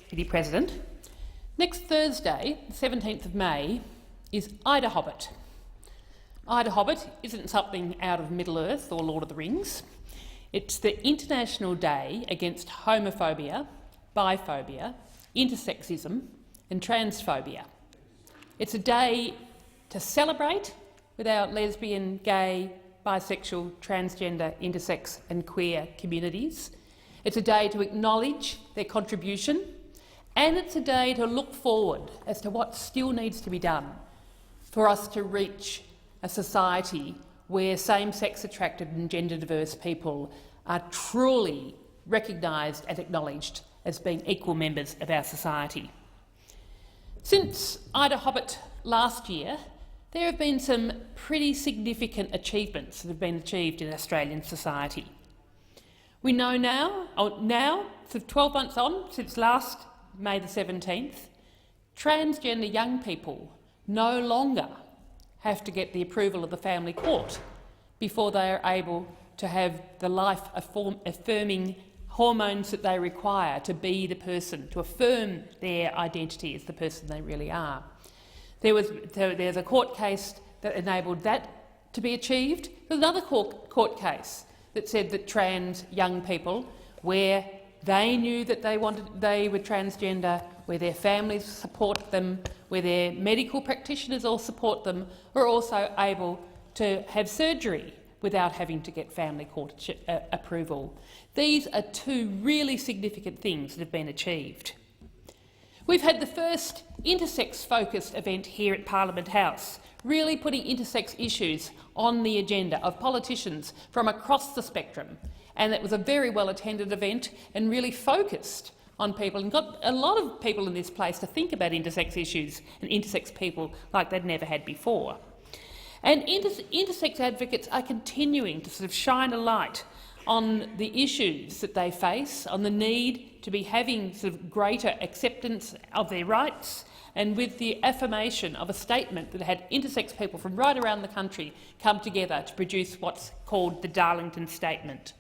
Deputy President. Next Thursday, the 17th of May, is IDAHOBIT. IDAHOBIT isn't something out of Middle-earth or Lord of the Rings. It's the International Day against homophobia, biphobia, intersexism and transphobia. It's a day to celebrate with our lesbian, gay, bisexual, transgender, intersex and queer communities. It's a day to acknowledge their contribution, and it's a day to look forward as to what still needs to be done for us to reach a society where same-sex attracted and gender-diverse people are truly recognised and acknowledged as being equal members of our society. Since IDAHOBIT last year, there have been some pretty significant achievements that have been achieved in Australian society. We know now, so 12 months on, since last May the 17th, transgender young people no longer have to get the approval of the family court before they are able to have the life-affirming hormones that they require to be the person, to affirm their identity as the person they really are. There's a court case that enabled that to be achieved. There's another court case that said that trans young people, where they knew that they were transgender, where their families support them, where their medical practitioners all support them, are also able to have surgery without having to get family court approval. These are two really significant things that have been achieved. We've had the first intersex-focused event here at Parliament House, really putting intersex issues on the agenda of politicians from across the spectrum. And it was a very well-attended event and really focused on people and got a lot of people in this place to think about intersex issues and intersex people like they'd never had before. And intersex advocates are continuing to sort of shine a light on the issues that they face, on the need to be having sort of greater acceptance of their rights, and with the affirmation of a statement that had intersex people from right around the country come together to produce what's called the Darlington Statement.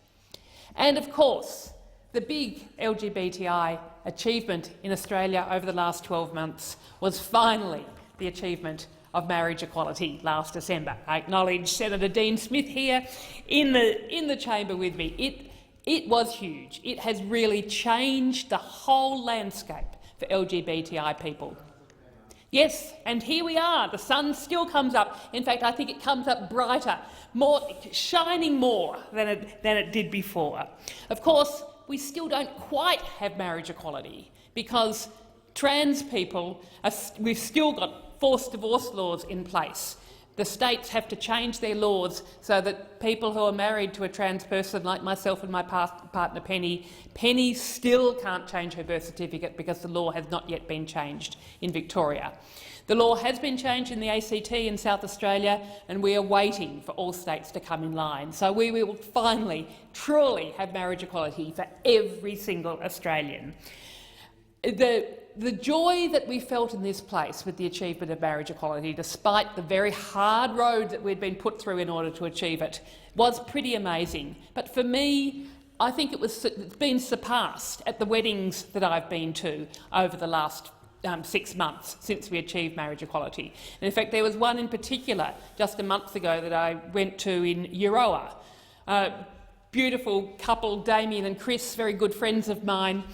And of course, the big LGBTI achievement in Australia over the last 12 months was finally the achievement of marriage equality last December. I acknowledge Senator Dean Smith here in the chamber with me. It was huge. It has really changed the whole landscape for LGBTI people. Yes, and here we are. The sun still comes up. In fact, I think it comes up brighter, shining more than it did before. Of course, we still don't quite have marriage equality because trans people, we've still got forced divorce laws in place. The states have to change their laws so that people who are married to a trans person, like myself and my partner Penny still can't change her birth certificate because the law has not yet been changed in Victoria. The law has been changed in the ACT in South Australia, and we are waiting for all states to come in line. So we will finally, truly have marriage equality for every single Australian. The joy that we felt in this place with the achievement of marriage equality, despite the very hard road that we'd been put through in order to achieve it, was pretty amazing. But for me, I think it's been surpassed at the weddings that I've been to over the last 6 months since we achieved marriage equality. And in fact, there was one in particular just a month ago that I went to in Euroa. Beautiful couple, Damien and Chris, very good friends of mine.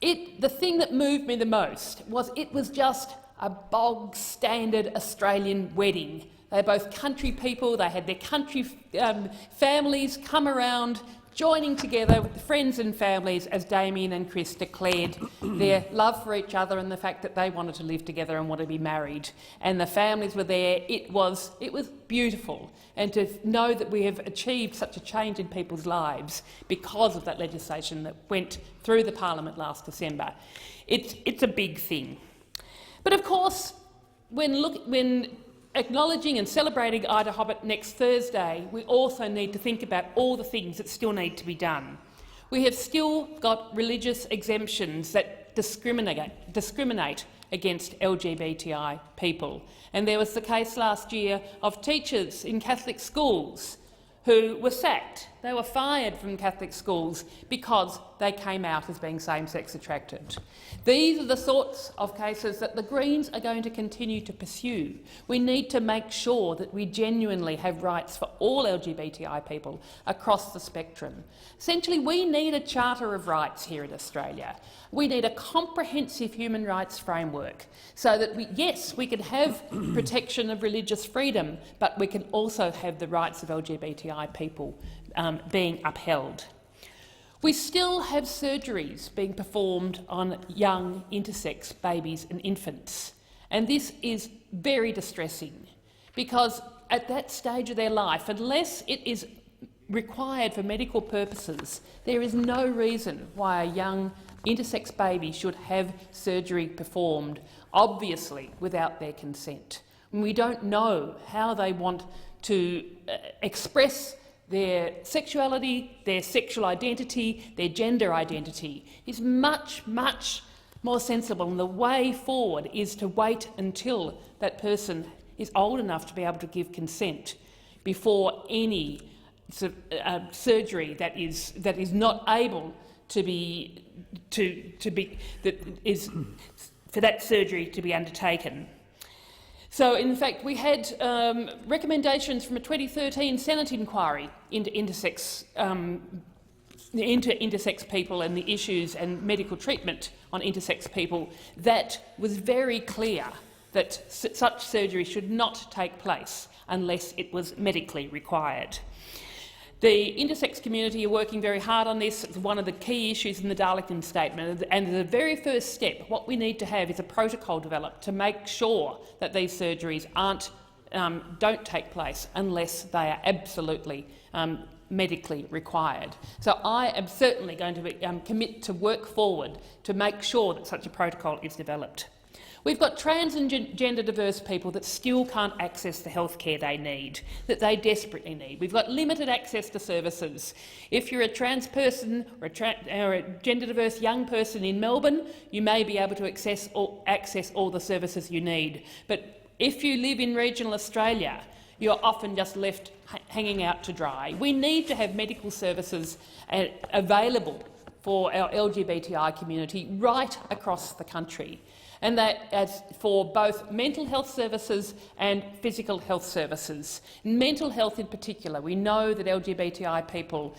The thing that moved me the most was it was just a bog-standard Australian wedding. They're both country people. They had their country families come around, joining together with the friends and families as Damien and Chris declared their love for each other and the fact that they wanted to live together and want to be married. And the families were there. It was beautiful. And to know that we have achieved such a change in people's lives because of that legislation that went through the Parliament last December, it's a big thing. But of course, when acknowledging and celebrating IDAHOBIT next Thursday, we also need to think about all the things that still need to be done. We have still got religious exemptions that discriminate against LGBTI people. And there was the case last year of teachers in Catholic schools who were sacked. they were fired from Catholic schools because they came out as being same-sex attracted. These are the sorts of cases that the Greens are going to continue to pursue. We need to make sure that we genuinely have rights for all LGBTI people across the spectrum. Essentially, we need a Charter of Rights here in Australia. We need a comprehensive human rights framework so that, yes, we can have protection of religious freedom, but we can also have the rights of LGBTI people being upheld. We still have surgeries being performed on young intersex babies and infants, and this is very distressing because at that stage of their life, unless it is required for medical purposes, there is no reason why a young intersex baby should have surgery performed, obviously without their consent. And we don't know how they want to express their sexuality, their sexual identity, their gender identity. Is much, much more sensible, and the way forward is to wait until that person is old enough to be able to give consent before any surgery that is not able to be for that surgery to be undertaken. So, in fact, we had recommendations from a 2013 Senate inquiry into intersex people and the issues and medical treatment on intersex people that was very clear that such surgery should not take place unless it was medically required. The intersex community are working very hard on this. It's one of the key issues in the Darlington Statement, and the very first step, what we need to have is a protocol developed to make sure that these surgeries don't take place unless they are absolutely medically required. So I am certainly going to commit to work forward to make sure that such a protocol is developed. We've got trans and gender diverse people that still can't access the health care they need, that they desperately need. We've got limited access to services. If you're a trans person or a gender diverse young person in Melbourne, you may be able to access all the services you need. But if you live in regional Australia, you're often just left hanging out to dry. We need to have medical services available for our LGBTI community right across the country, and that as for both mental health services and physical health services. Mental health in particular, we know that LGBTI people,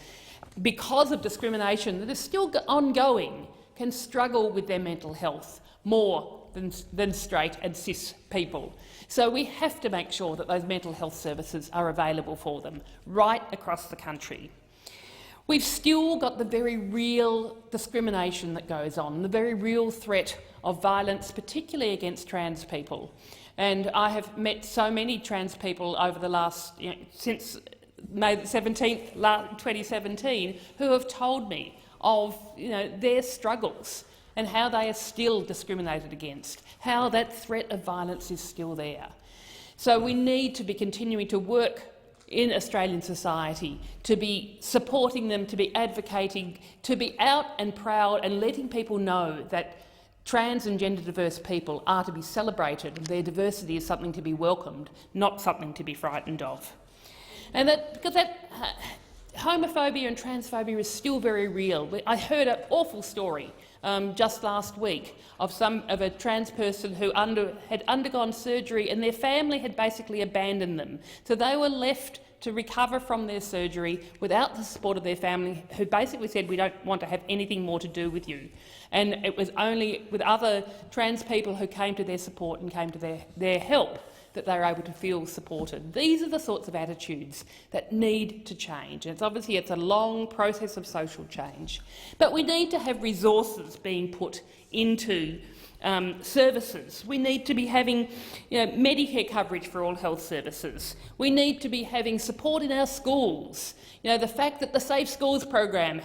because of discrimination that is still ongoing, can struggle with their mental health more than straight and cis people. So we have to make sure that those mental health services are available for them right across the country. We've still got the very real discrimination that goes on, the very real threat of violence, particularly against trans people. And I have met so many trans people over the last, since May the 17th, 2017, who have told me of their struggles and how they are still discriminated against, how that threat of violence is still there. So we need to be continuing to work in Australian society, to be supporting them, to be advocating, to be out and proud and letting people know that trans and gender diverse people are to be celebrated and their diversity is something to be welcomed, not something to be frightened of. And because that homophobia and transphobia is still very real. I heard an awful story just last week of a trans person who had undergone surgery and their family had basically abandoned them. So they were left to recover from their surgery without the support of their family, who basically said, "We don't want to have anything more to do with you." And it was only with other trans people who came to their support and came to their help that they were able to feel supported. These are the sorts of attitudes that need to change. And it's a long process of social change. But we need to have resources being put into services. We need to be having Medicare coverage for all health services. We need to be having support in our schools. The fact that the Safe Schools program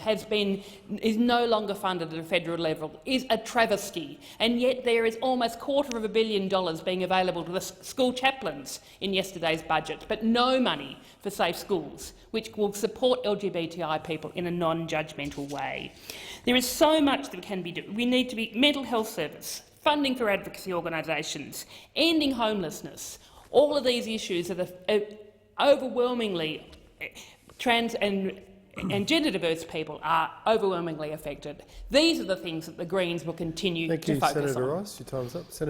is no longer funded at a federal level is a travesty, and yet there is almost $250 million being available to the school chaplains in yesterday's budget, but no money for Safe Schools, which will support LGBTI people in a non-judgmental way. There is so much that can be done. We need to be mental health service, funding for advocacy organisations, ending homelessness. All of these issues are overwhelmingly trans and and gender diverse people are overwhelmingly affected. These are the things that the Greens will continue Thank to you, focus Senator on. Rice. Your time's up. Senator